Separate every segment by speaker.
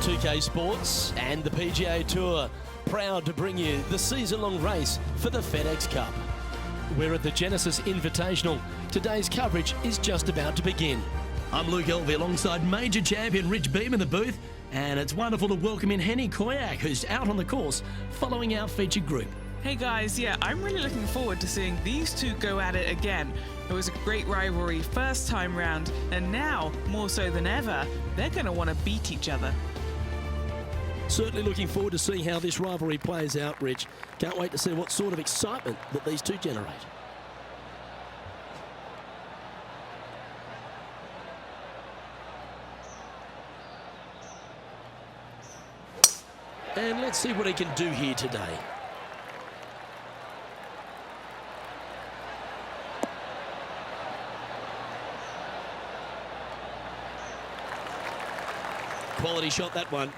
Speaker 1: 2K Sports and the PGA Tour proud to bring you the season-long race for the FedEx Cup. We're at the Genesis Invitational. Today's coverage is just about to begin. I'm Luke Elvey alongside major champion Rich Beam in the booth, and it's wonderful to welcome in Henny Koyak, who's out on the course following our featured group.
Speaker 2: Hey guys, yeah, I'm really looking forward to seeing these two go at it again. It was a great rivalry first time round, and now, more so than ever, they're going to want to beat each other.
Speaker 1: Certainly looking forward to seeing how this rivalry plays out, Rich. Can't wait to see what sort of excitement that these two generate. And let's see what he can do here today. Quality shot, that one.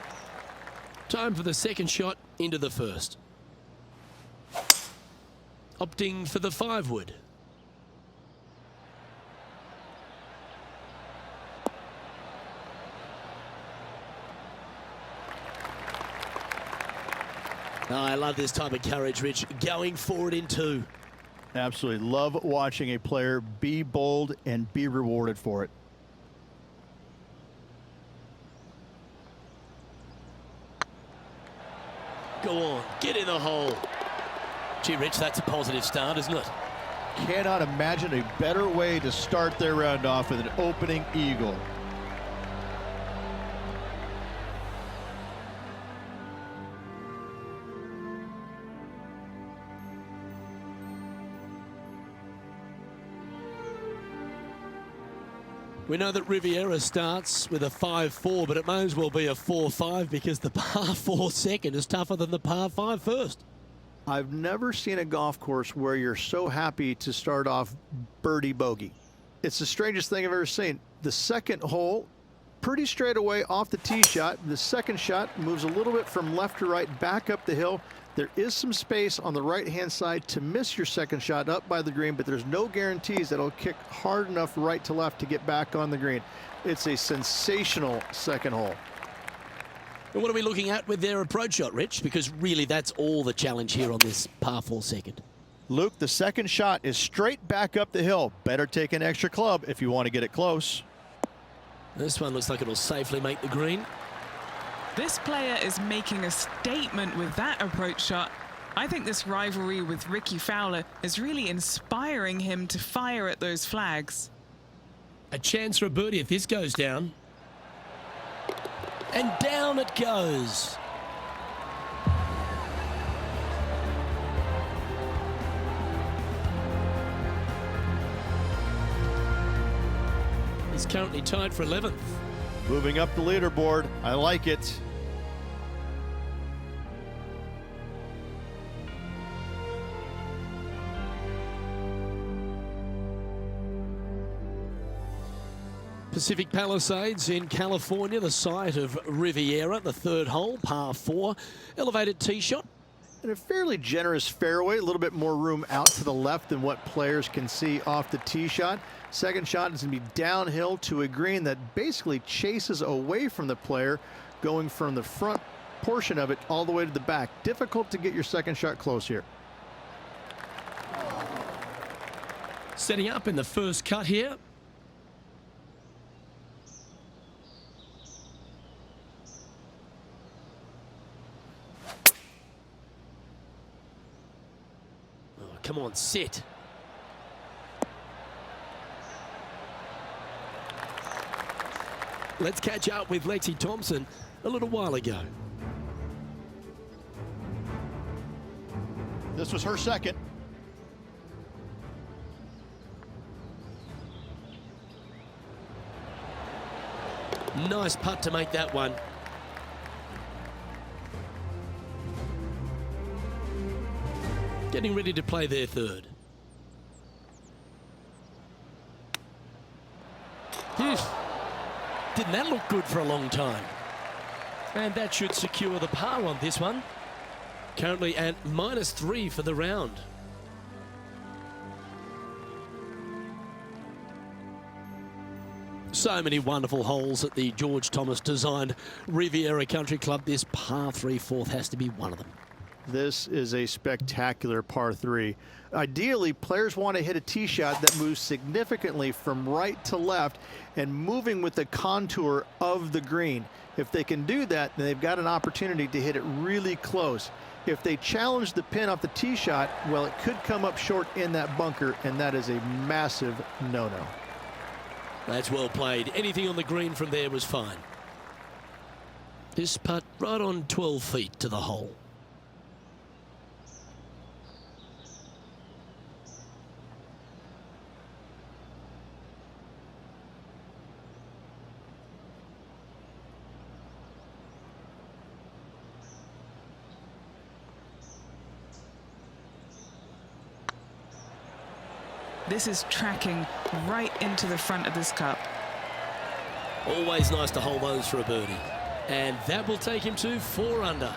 Speaker 1: Time for the second shot into the first. Opting for the 5-wood. Oh, I love this type of courage, Rich. Going forward in two.
Speaker 3: Absolutely love watching a player be bold and be rewarded for it.
Speaker 1: Go on, get in the hole. Gee, Rich, that's a positive start, isn't it?
Speaker 3: Cannot imagine a better way to start their round off with an opening eagle.
Speaker 1: We know that Riviera starts with a 5-4, but it may as well be a 4-5 because the par 4 second is tougher than the par 5 first.
Speaker 3: I've never seen a golf course where you're so happy to start off birdie bogey. It's the strangest thing I've ever seen. The second hole, pretty straight away off the tee shot. The second shot moves a little bit from left to right, back up the hill. There is some space on the right-hand side to miss your second shot up by the green, but there's no guarantees that it'll kick hard enough right to left to get back on the green. It's a sensational second hole.
Speaker 1: And what are we looking at with their approach shot, Rich? Because really that's all the challenge here on this par 4 second.
Speaker 3: Luke, the second shot is straight back up the hill. Better take an extra club if you want to get it close.
Speaker 1: This one looks like it'll safely make the green.
Speaker 2: This player is making a statement with that approach shot. I think this rivalry with Ricky Fowler is really inspiring him to fire at those flags.
Speaker 1: A chance for a birdie if this goes down. And down it goes. He's currently tied for 11th.
Speaker 3: Moving up the leaderboard. I like it.
Speaker 1: Pacific Palisades in California, the site of Riviera, the third hole, par 4. Elevated tee shot.
Speaker 3: And a fairly generous fairway, a little bit more room out to the left than what players can see off the tee shot. Second shot is going to be downhill to a green that basically chases away from the player, going from the front portion of it all the way to the back. Difficult to get your second shot close here.
Speaker 1: Setting up in the first cut here. Oh, come on, sit. Let's catch up with Lexi Thompson a little while ago.
Speaker 3: This was her second.
Speaker 1: Nice putt to make that one. Getting ready to play their third. Didn't that look good for a long time? And that should secure the par on this one. Currently at -3 for the round. So many wonderful holes at the George Thomas designed Riviera Country Club. This par 3 fourth has to be one of them.
Speaker 3: This is a spectacular par 3. Ideally, players want to hit a tee shot that moves significantly from right to left and moving with the contour of the green. If they can do that, then they've got an opportunity to hit it really close. If they challenge the pin off the tee shot, well, it could come up short in that bunker, and that is a massive no-no.
Speaker 1: That's well played. Anything on the green from there was fine. This putt right on 12 feet to the hole.
Speaker 2: This is tracking right into the front of this cup.
Speaker 1: Always nice to hold those for a birdie. And that will take him to 4 under.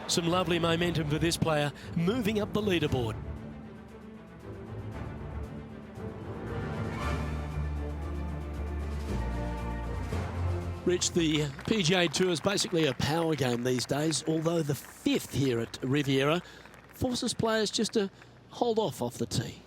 Speaker 1: Some lovely momentum for this player, moving up the leaderboard. Rich, the PGA Tour is basically a power game these days, although the 5th here at Riviera forces players just to hold off the tee.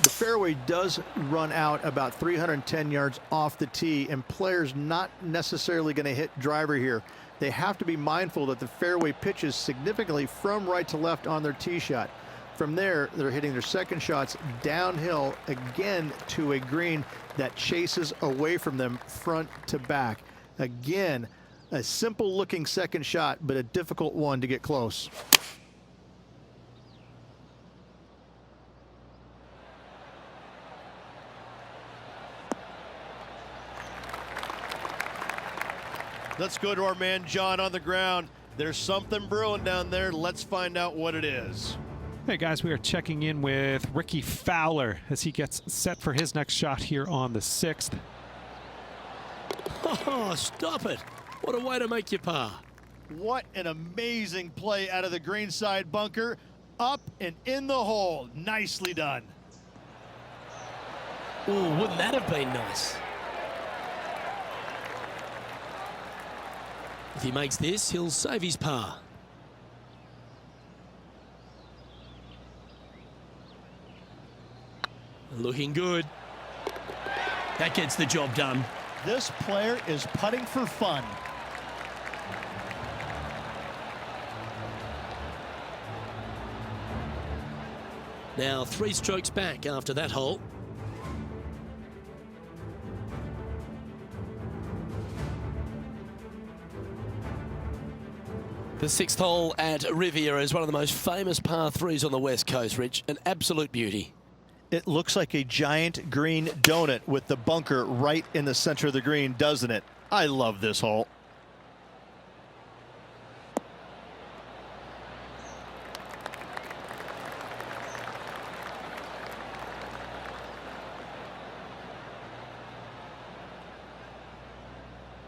Speaker 3: The fairway does run out about 310 yards off the tee, and players not necessarily going to hit driver here. They have to be mindful that the fairway pitches significantly from right to left on their tee shot. From there, they're hitting their second shots downhill again to a green that chases away from them front to back. Again, a simple looking second shot, but a difficult one to get close.
Speaker 4: Let's go to our man John on the ground. There's something brewing down there. Let's find out what it is.
Speaker 5: Hey guys, we are checking in with Ricky Fowler as he gets set for his next shot here on the 6th.
Speaker 1: Oh, stop it. What a way to make your par.
Speaker 4: What an amazing play out of the greenside bunker. Up and in the hole. Nicely done.
Speaker 1: Ooh, wouldn't that have been nice? If he makes this, he'll save his par. Looking good. That gets the job done.
Speaker 4: This player is putting for fun.
Speaker 1: Now 3 strokes back after that hole. The 6th hole at Riviera is one of the most famous par 3s on the West Coast, Rich. An absolute beauty.
Speaker 4: It looks like a giant green donut with the bunker right in the center of the green, doesn't it? I love this hole.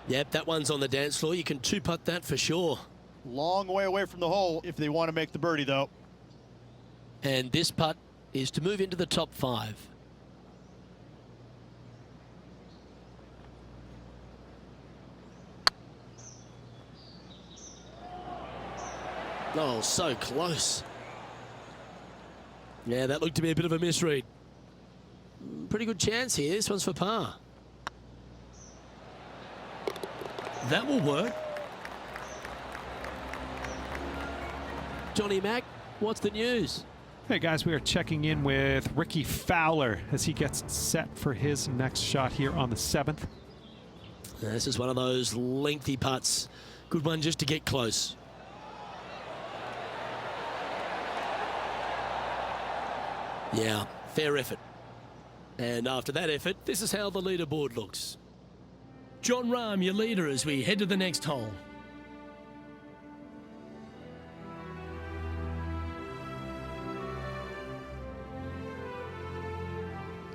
Speaker 1: Yep, that one's on the dance floor. You can 2-putt that for sure.
Speaker 4: Long way away from the hole if they want to make the birdie, though.
Speaker 1: And this putt is to move into the top 5. Oh, so close. Yeah, that looked to be a bit of a misread. Pretty good chance here. This one's for par. That will work. Johnny Mack, what's the news?
Speaker 5: Hey guys, we are checking in with Ricky Fowler as he gets set for his next shot here on the 7th.
Speaker 1: This is one of those lengthy putts. Good one just to get close. Yeah, fair effort. And after that effort, this is how the leaderboard looks. John Rahm, your leader as we head to the next hole.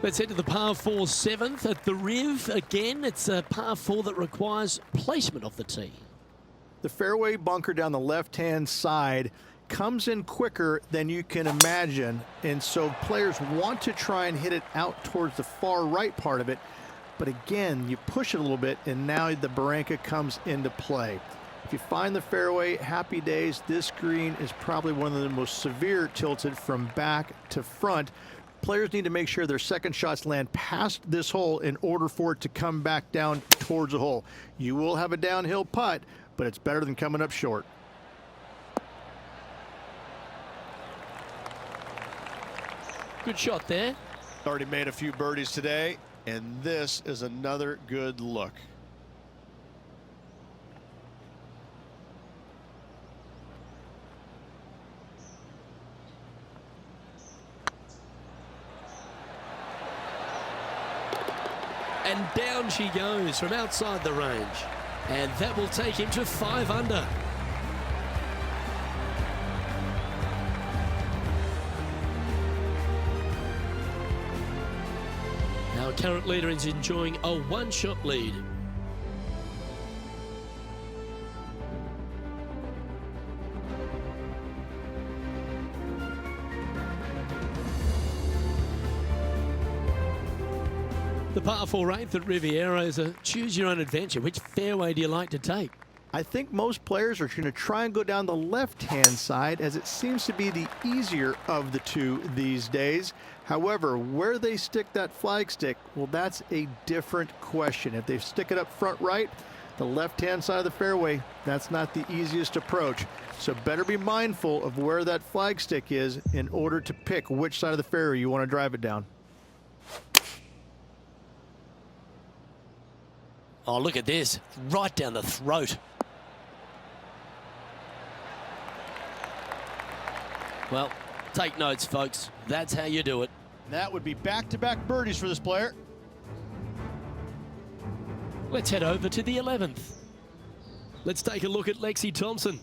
Speaker 1: Let's head to the par 4 7th at the Riv. Again, it's a par 4 that requires placement of the tee.
Speaker 3: The fairway bunker down the left-hand side comes in quicker than you can imagine, and so players want to try and hit it out towards the far right part of it. But again, you push it a little bit, and now the barranca comes into play. If you find the fairway, happy days. This green is probably one of the most severe tilted from back to front. Players need to make sure their second shots land past this hole in order for it to come back down towards the hole. You will have a downhill putt, but it's better than coming up short.
Speaker 1: Good shot there.
Speaker 4: Already made a few birdies today, and this is another good look.
Speaker 1: And down she goes from outside the range. And that will take him to 5 under. Our current leader is enjoying a 1-shot lead. The par 4 8th at Riviera is a choose-your-own-adventure. Which fairway do you like to take?
Speaker 3: I think most players are going to try and go down the left-hand side, as it seems to be the easier of the two these days. However, where they stick that flagstick, well, that's a different question. If they stick it up front right, the left-hand side of the fairway, that's not the easiest approach. So better be mindful of where that flagstick is in order to pick which side of the fairway you want to drive it down.
Speaker 1: Oh, look at this. Right down the throat. Well, take notes, folks. That's how you do it.
Speaker 4: That would be back-to-back birdies for this player.
Speaker 1: Let's head over to the 11th. Let's take a look at Lexi Thompson.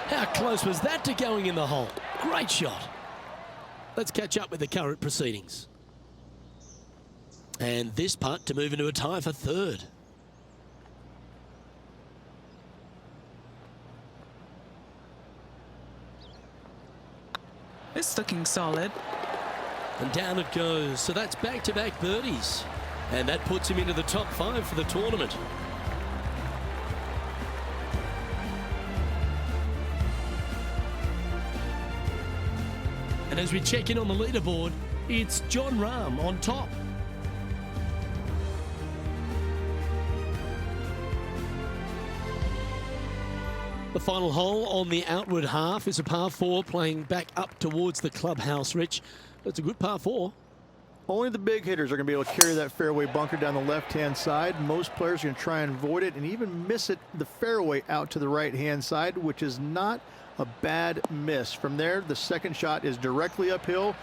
Speaker 1: How close was that to going in the hole? Great shot. Let's catch up with the current proceedings. And this putt to move into a tie for 3rd.
Speaker 2: It's looking solid.
Speaker 1: And down it goes. So that's back-to-back birdies. And that puts him into the top 5 for the tournament. And as we check in on the leaderboard, it's John Rahm on top. The final hole on the outward half is a par 4 playing back up towards the clubhouse, Rich. It's a good par 4.
Speaker 3: Only the big hitters are going to be able to carry that fairway bunker down the left-hand side. Most players are going to try and avoid it and even miss it the fairway out to the right-hand side, which is not a bad miss. From there, the second shot is directly uphill.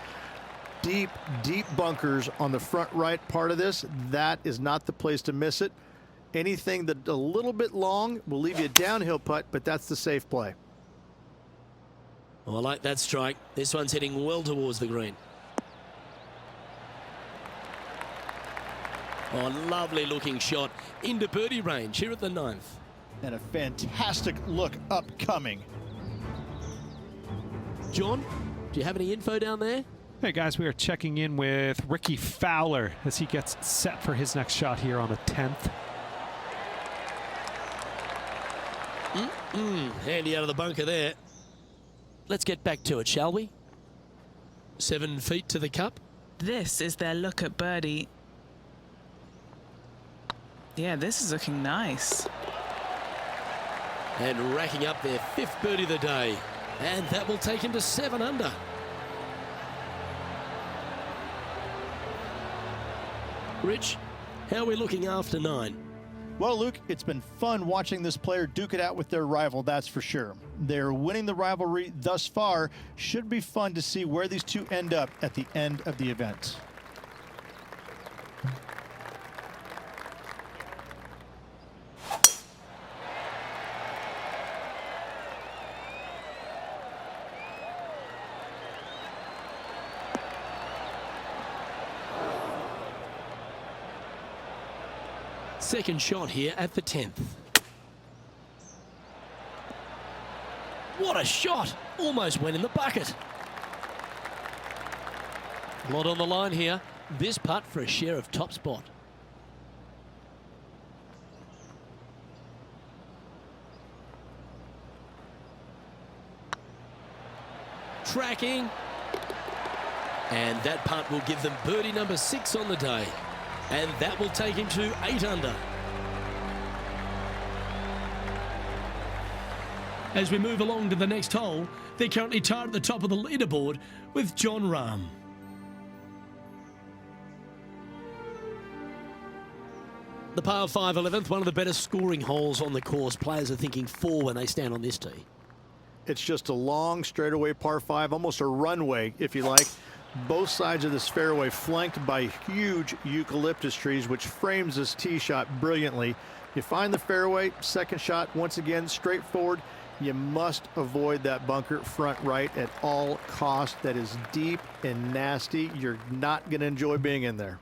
Speaker 3: Deep, deep bunkers on the front right part of this. That is not the place to miss it. Anything that a little bit long will leave you a downhill putt, but that's the safe play.
Speaker 1: Oh, I like that strike. This one's heading well towards the green. Oh, lovely looking shot into birdie range here at the 9th.
Speaker 4: And a fantastic look upcoming.
Speaker 1: John, do you have any info down there?
Speaker 5: Hey guys, we are checking in with Ricky Fowler as he gets set for his next shot here on the 10th.
Speaker 1: Handy out of the bunker there. Let's get back to it, shall we? 7 feet to the cup.
Speaker 2: This is their look at birdie. Yeah, this is looking nice.
Speaker 1: And racking up their 5th birdie of the day. And that will take him to 7 under. Rich, how are we looking after 9?
Speaker 4: Well, Luke, it's been fun watching this player duke it out with their rival, that's for sure. They're winning the rivalry thus far. Should be fun to see where these two end up at the end of the event.
Speaker 1: Second shot here at the 10th. What a shot! Almost went in the bucket. A lot on the line here. This putt for a share of top spot. Tracking. And that putt will give them birdie number 6 on the day. And that will take him to 8 under. As we move along to the next hole, they're currently tied at the top of the leaderboard with John Rahm. The par 5 11th, one of the better scoring holes on the course. Players are thinking 4 when they stand on this tee.
Speaker 3: It's just a long straightaway par 5, almost a runway, if you like. Both sides of this fairway flanked by huge eucalyptus trees, which frames this tee shot brilliantly. You find the fairway, second shot, once again, straightforward. You must avoid that bunker front right at all costs. That is deep and nasty. You're not going to enjoy being in there.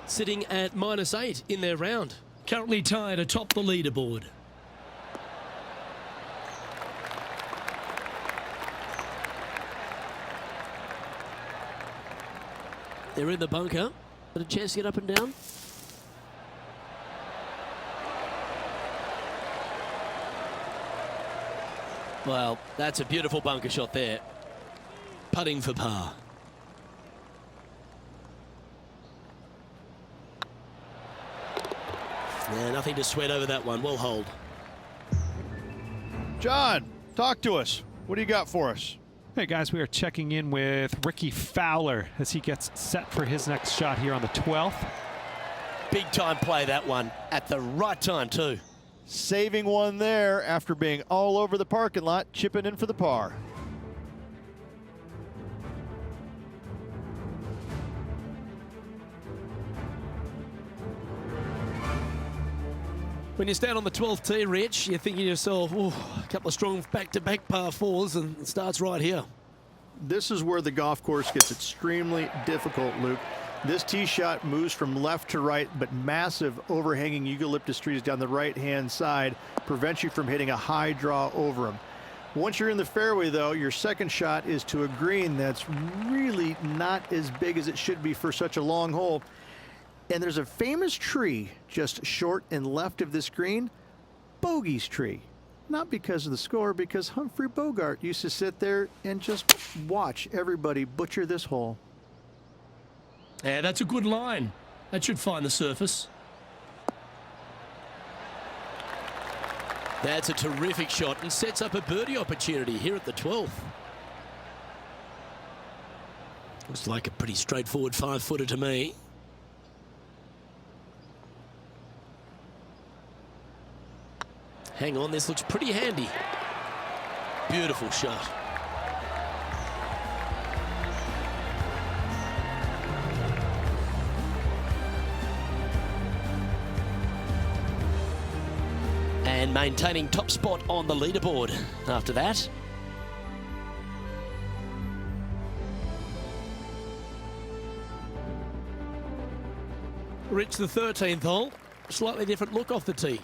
Speaker 1: Sitting at -8 in their round. Currently tied atop the leaderboard. They're in the bunker. Got a chance to get up and down. Well, that's a beautiful bunker shot there. Putting for par. Yeah, nothing to sweat over that one. Well hold.
Speaker 4: John, talk to us. What do you got for us?
Speaker 5: Hey guys, we are checking in with Ricky Fowler as he gets set for his next shot here on the 12th.
Speaker 1: Big time play, that one. At the right time too.
Speaker 4: Saving one there after being all over the parking lot, chipping in for the par.
Speaker 1: When you stand on the 12th tee, Rich, you're thinking to yourself, oh, a couple of strong back-to-back par 4s, and it starts right here.
Speaker 3: This is where the golf course gets extremely difficult, Luke. This tee shot moves from left to right, but massive overhanging eucalyptus trees down the right-hand side prevents you from hitting a high draw over them. Once you're in the fairway, though, your second shot is to a green that's really not as big as it should be for such a long hole. And there's a famous tree just short and left of this green, Bogey's tree. Not because of the score, because Humphrey Bogart used to sit there and just watch everybody butcher this hole.
Speaker 1: Yeah, that's a good line. That should find the surface. That's a terrific shot and sets up a birdie opportunity here at the 12th. Looks like a pretty straightforward 5-footer to me. Hang on, this looks pretty handy. Beautiful shot. And maintaining top spot on the leaderboard after that. Rich, the 13th hole. Slightly different look off the tee.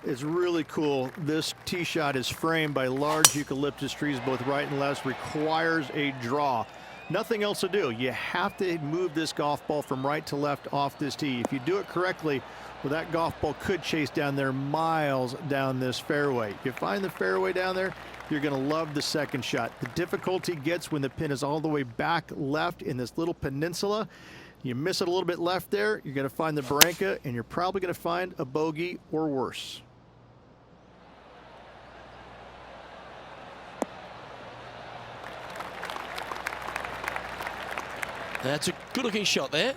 Speaker 3: It's really cool. This tee shot is framed by large eucalyptus trees, both right and left, requires a draw. Nothing else to do. You have to move this golf ball from right to left off this tee. If you do it correctly, well, that golf ball could chase down there miles down this fairway. You find the fairway down there, you're going to love the second shot. The difficulty gets when the pin is all the way back left in this little peninsula. You miss it a little bit left there, you're going to find the barranca, and you're probably going to find a bogey or worse.
Speaker 1: That's a good-looking shot there.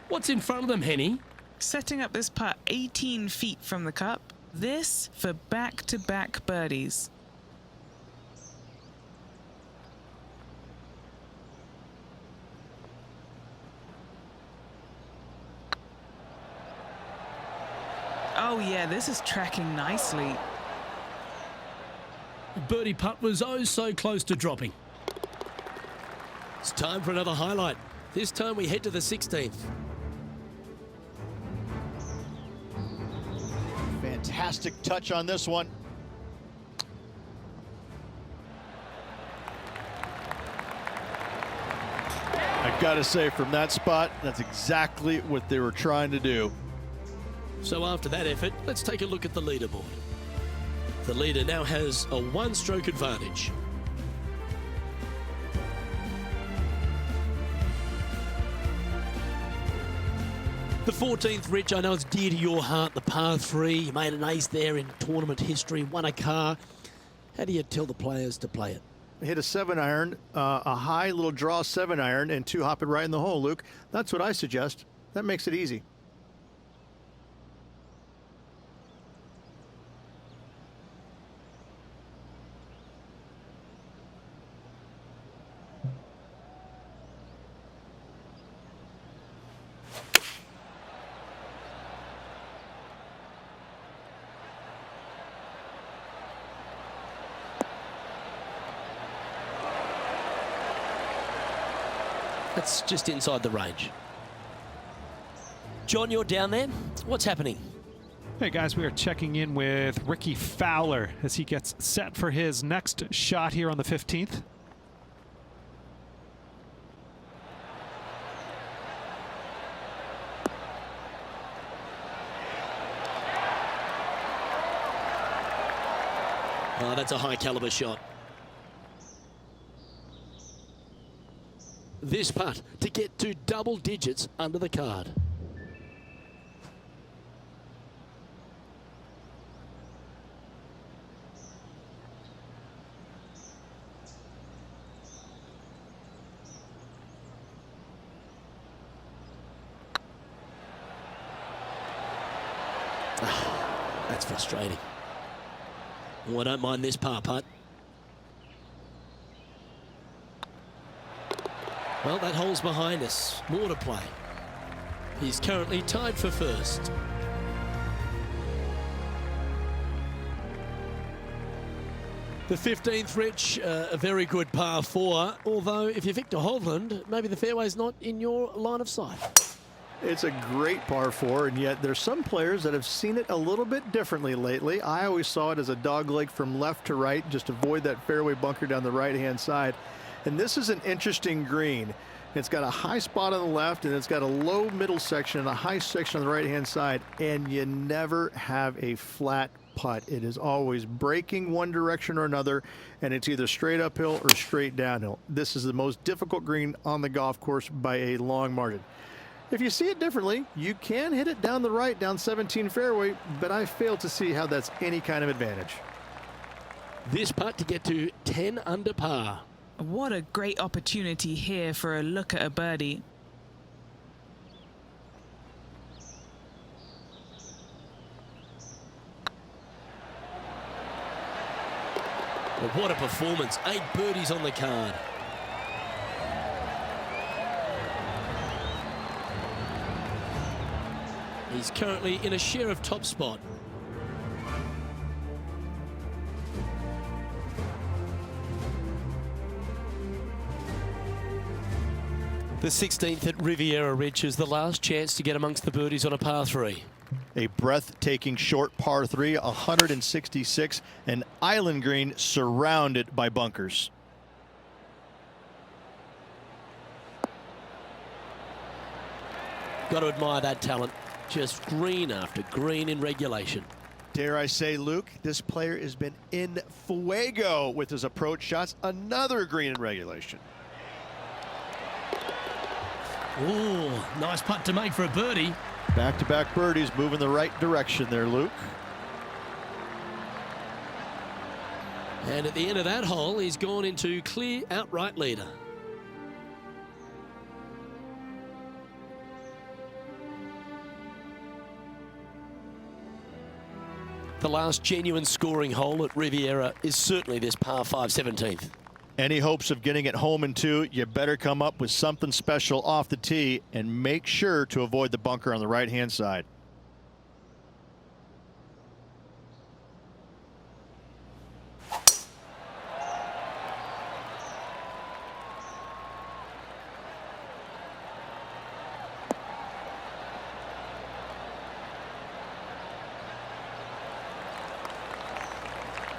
Speaker 1: What's in front of them, Henny?
Speaker 2: Setting up this putt 18 feet from the cup. This for back-to-back birdies. Oh, Oh yeah, this is tracking nicely.
Speaker 1: Birdie putt was oh so close to dropping. It's time for another highlight. This time we head to the 16th.
Speaker 4: Fantastic touch on this one. I gotta say, from that spot, that's exactly what they were trying to do.
Speaker 1: So after that effort, let's take a look at the leaderboard. The leader now has a one-stroke advantage. The 14th, Rich, I know it's dear to your heart, the par 3. You made an ace there in tournament history, won a car. How do you tell the players to play it?
Speaker 3: Hit a 7-iron, a high little draw 7-iron, and 2 hop it right in the hole, Luke. That's what I suggest. That makes it easy.
Speaker 1: That's just inside the range. John, you're down there. What's happening?
Speaker 5: Hey guys, we are checking in with Ricky Fowler as he gets set for his next shot here on the 15th.
Speaker 1: Oh, that's a high caliber shot. This putt to get to double digits under the card. That's frustrating. Oh, I don't mind this par putt. Well, that hole's behind us. More to play. He's currently tied for first. The 15th, Rich, a very good par 4. Although, if you're Victor Hovland, maybe the fairway's not in your line of sight.
Speaker 3: It's a great par 4, and yet there's some players that have seen it a little bit differently lately. I always saw it as a dogleg from left to right, just avoid that fairway bunker down the right-hand side. And this is an interesting green. It's got a high spot on the left, and it's got a low middle section and a high section on the right-hand side, and you never have a flat putt. It is always breaking one direction or another, and it's either straight uphill or straight downhill. This is the most difficult green on the golf course by a long margin. If you see it differently, you can hit it down the right, down 17 fairway, but I fail to see how that's any kind of advantage.
Speaker 1: This putt to get to 10 under par.
Speaker 2: What a great opportunity here for a look at a birdie.
Speaker 1: Well, what a performance. 8 birdies on the card. He's currently in a share of top spot. The 16th at Riviera Ridge is the last chance to get amongst the birdies on a par 3.
Speaker 4: A breathtaking short par 3, 166, an island green surrounded by bunkers.
Speaker 1: Got to admire that talent. Just green after green in regulation.
Speaker 4: Dare I say, Luke, this player has been in fuego with his approach shots. Another green in regulation.
Speaker 1: Ooh, nice putt to make for a birdie.
Speaker 4: Back-to-back birdies, moving the right direction there, Luke.
Speaker 1: And at the end of that hole, he's gone into clear outright leader. The last genuine scoring hole at Riviera is certainly this par 5 17th.
Speaker 4: Any hopes of getting it home in 2, you better come up with something special off the tee and make sure to avoid the bunker on the right-hand side.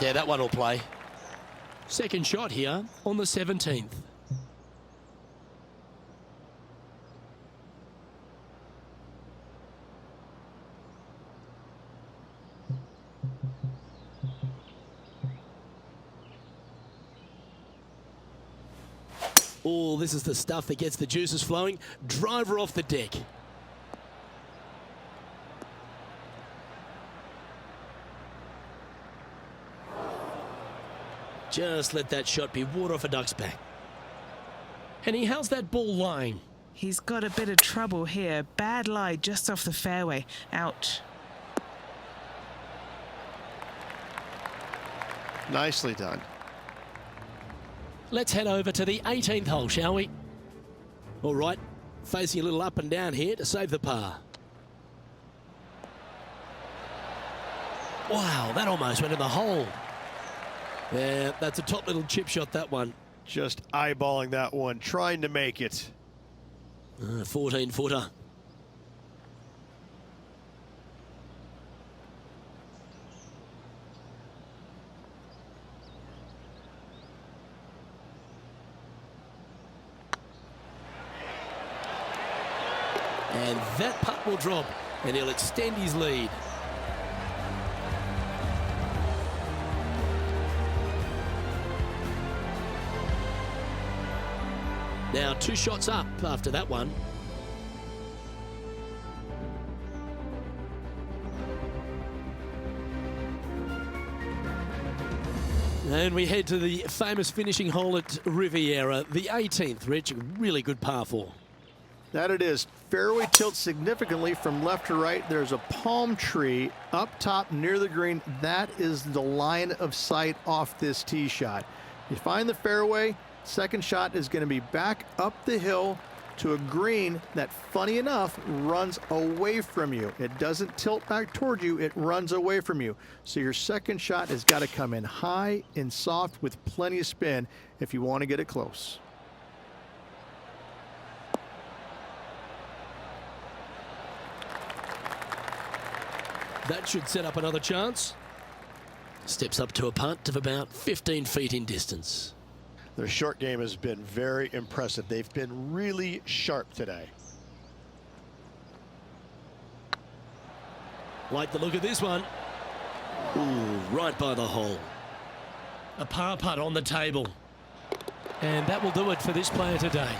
Speaker 1: Yeah, that one will play. Second shot here on the 17th. Oh, this is the stuff that gets the juices flowing. Driver off the deck. Just let that shot be water off a duck's back. And how's that ball lying?
Speaker 2: He's got a bit of trouble here. Bad lie just off the fairway. Ouch.
Speaker 3: Nicely done.
Speaker 1: Let's head over to the 18th hole, shall we? All right, facing a little up and down here to save the par. Wow, that almost went in the hole. Yeah, that's a top little chip shot, that one.
Speaker 3: Just eyeballing that one, trying to make it.
Speaker 1: 14-footer. And that putt will drop, and he'll extend his lead. Now 2 shots up after that one. And we head to the famous finishing hole at Riviera, the 18th, Rich. Really good par 4.
Speaker 3: That it is. Fairway tilts significantly from left to right. There's a palm tree up top near the green. That is the line of sight off this tee shot. You find the fairway, second shot is going to be back up the hill to a green that, funny enough, runs away from you. It doesn't tilt back toward you, it runs away from you. So your second shot has got to come in high and soft with plenty of spin if you want to get it close.
Speaker 1: That should set up another chance. Steps up to a putt of about 15 feet in distance.
Speaker 3: Their short game has been very impressive. They've been really sharp today.
Speaker 1: Like the look of this one. Ooh, right by the hole. A par putt on the table. And that will do it for this player today.